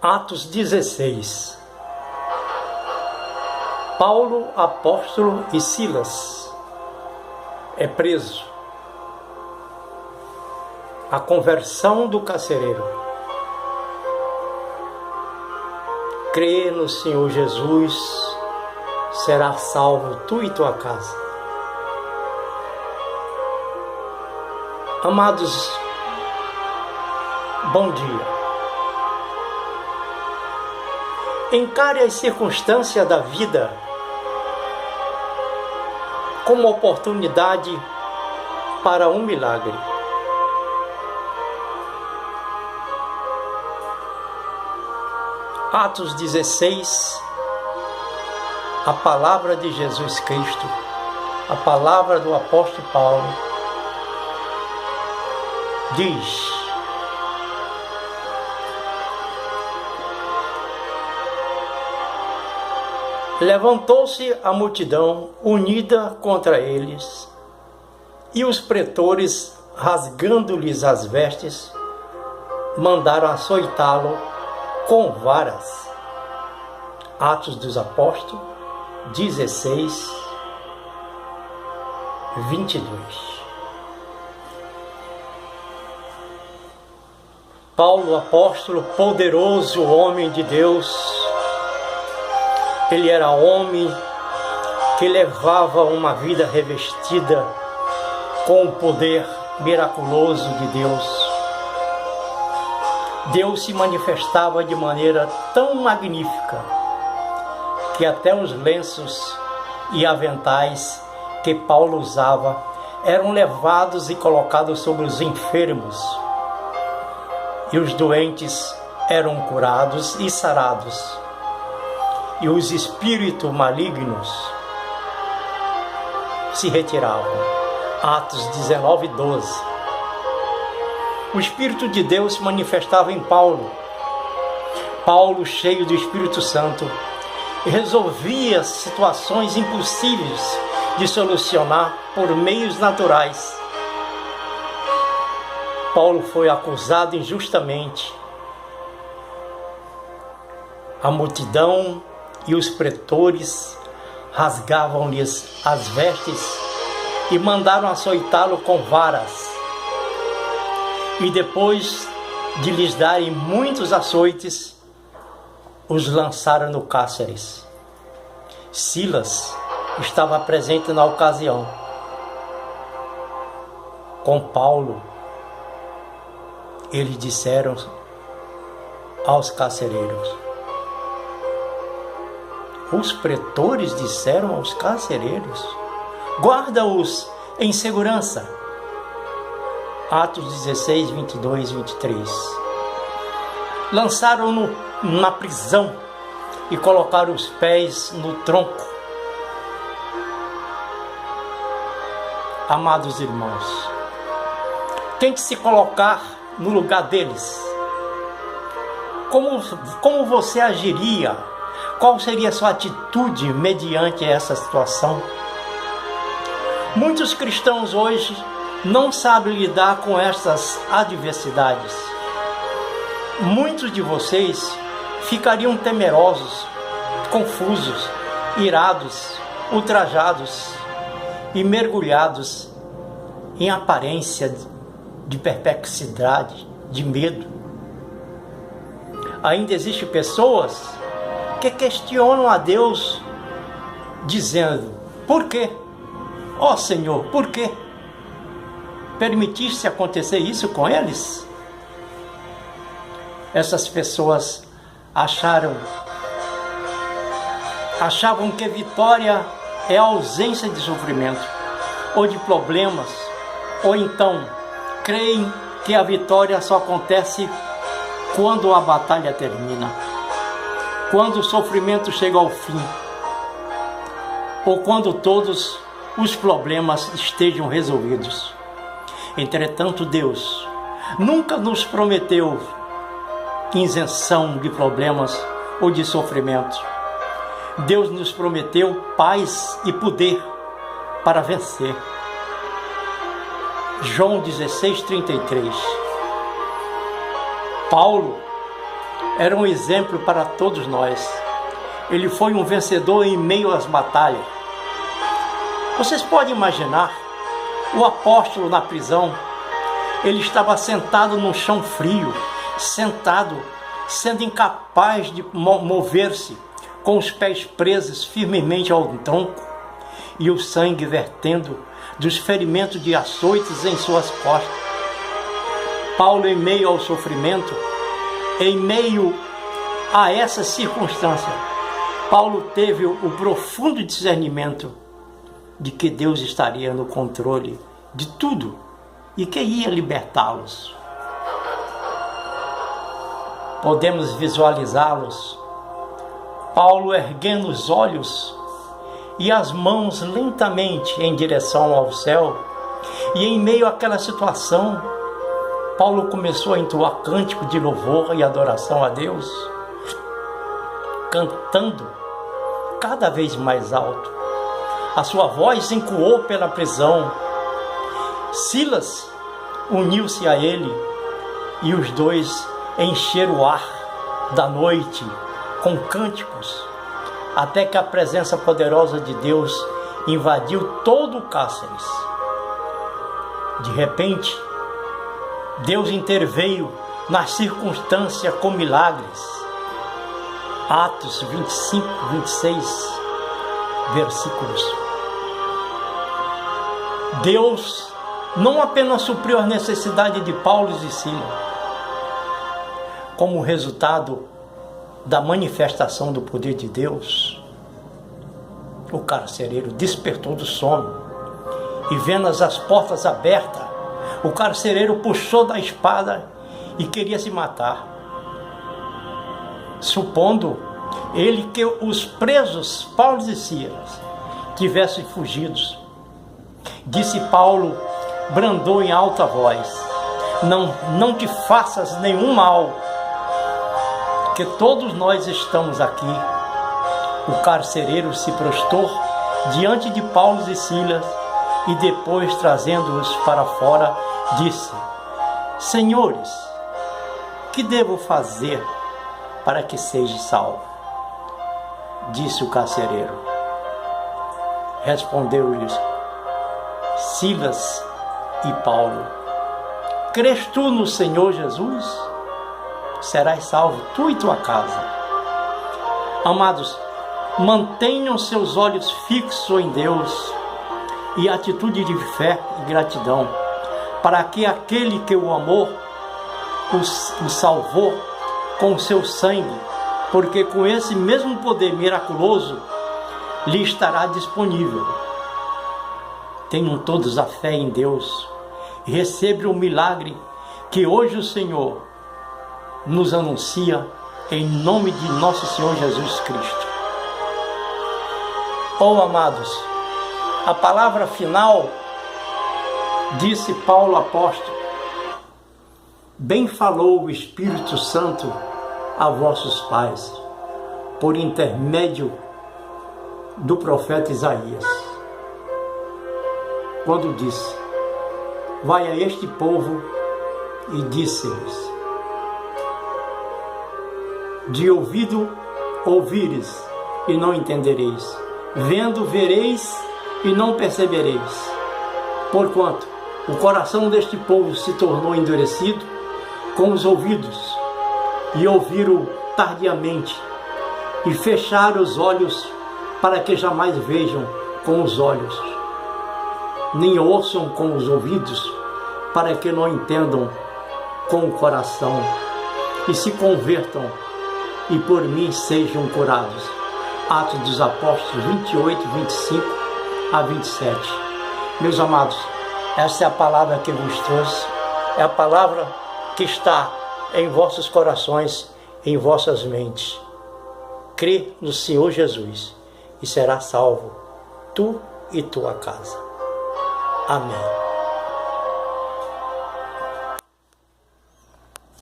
Atos 16. Paulo, apóstolo e Silas é preso. A conversão do carcereiro. Crê no Senhor Jesus, será salvo tu e tua casa. Amados, bom dia. Encare as circunstâncias da vida como oportunidade para um milagre. Atos 16, a palavra de Jesus Cristo, a palavra do apóstolo Paulo, diz: levantou-se a multidão unida contra eles, e os pretores, rasgando-lhes as vestes, mandaram açoitá-lo com varas. Atos dos Apóstolos 16, 22. Paulo, apóstolo, poderoso homem de Deus, ele era homem que levava uma vida revestida com o poder miraculoso de Deus. Deus se manifestava de maneira tão magnífica que até os lenços e aventais que Paulo usava eram levados e colocados sobre os enfermos, e os doentes eram curados e sarados, e os espíritos malignos se retiravam. Atos 19, 12. O Espírito de Deus se manifestava em Paulo. Paulo, cheio do Espírito Santo, resolvia situações impossíveis de solucionar por meios naturais. Paulo foi acusado injustamente. A multidão e os pretores rasgavam-lhes as vestes e mandaram açoitá-lo com varas. E depois de lhes darem muitos açoites, os lançaram no cárcere. Silas estava presente na ocasião. Com Paulo, eles disseram aos carcereiros. Os pretores disseram aos carcereiros: guarda-os em segurança. Atos 16, 22, 23. Lançaram-no na prisão e colocaram os pés no tronco. Amados irmãos, tente se colocar no lugar deles. Como você agiria? Qual seria a sua atitude mediante essa situação? Muitos cristãos hoje não sabem lidar com essas adversidades. Muitos de vocês ficariam temerosos, confusos, irados, ultrajados e mergulhados em aparência de perplexidade, de medo. Ainda existem pessoas que questionam a Deus, dizendo: por quê? Ó Senhor, por quê? Permitiste acontecer isso com eles? Essas pessoas achavam que vitória é a ausência de sofrimento ou de problemas, ou então creem que a vitória só acontece quando a batalha termina, quando o sofrimento chega ao fim, ou quando todos os problemas estejam resolvidos. Entretanto, Deus nunca nos prometeu isenção de problemas ou de sofrimento. Deus nos prometeu paz e poder para vencer. João 16:33. Paulo era um exemplo para todos nós. Ele foi um vencedor em meio às batalhas. Vocês podem imaginar o apóstolo na prisão. Ele estava sentado no chão frio, sentado, sendo incapaz de mover-se, com os pés presos firmemente ao tronco e o sangue vertendo dos ferimentos de açoites em suas costas. Paulo, em meio ao sofrimento, em meio a essa circunstância, Paulo teve o profundo discernimento de que Deus estaria no controle de tudo e que ia libertá-los. Podemos visualizá-los, Paulo erguendo os olhos e as mãos lentamente em direção ao céu, e em meio àquela situação, Paulo começou a entoar cântico de louvor e adoração a Deus, cantando cada vez mais alto. A sua voz ecoou pela prisão. Silas uniu-se a ele e os dois encheram o ar da noite com cânticos, até que a presença poderosa de Deus invadiu todo o cárcere. De repente, Deus interveio nas circunstâncias com milagres. Atos 25, 26 versículos. Deus não apenas supriu as necessidades de Paulo e Silas, como resultado da manifestação do poder de Deus, o carcereiro despertou do sono e, vendo as portas abertas, o carcereiro puxou da espada e queria se matar, supondo ele que os presos, Paulo e Silas, tivessem fugido. Disse Paulo, brandou em alta voz: não te faças nenhum mal, que todos nós estamos aqui. O carcereiro se prostrou diante de Paulo e Silas e depois, trazendo-os para fora, disse: Senhores, que devo fazer para que seja salvo? Disse o carcereiro. Respondeu-lhes Silas e Paulo: Crês tu no Senhor Jesus? Serás salvo, tu e tua casa. Amados, mantenham seus olhos fixos em Deus e atitude de fé e gratidão, para que aquele que o amou o salvou com o seu sangue, porque com esse mesmo poder miraculoso lhe estará disponível. Tenham todos a fé em Deus e recebam o milagre que hoje o Senhor nos anuncia, em nome de nosso Senhor Jesus Cristo. Oh, amados, a palavra final, disse Paulo apóstolo: bem falou o Espírito Santo a vossos pais, por intermédio do profeta Isaías, quando disse: vai a este povo e disse-lhes: de ouvido ouvires e não entendereis, vendo vereis e não percebereis, porquanto o coração deste povo se tornou endurecido com os ouvidos, e ouviram tardiamente, e fecharam os olhos, para que jamais vejam com os olhos, nem ouçam com os ouvidos, para que não entendam com o coração, e se convertam, e por mim sejam curados. Atos dos Apóstolos 28, 25 a 27. Meus amados, essa é a palavra que vos trouxe, é a palavra que está em vossos corações, em vossas mentes. Crê no Senhor Jesus e será salvo, tu e tua casa. Amém.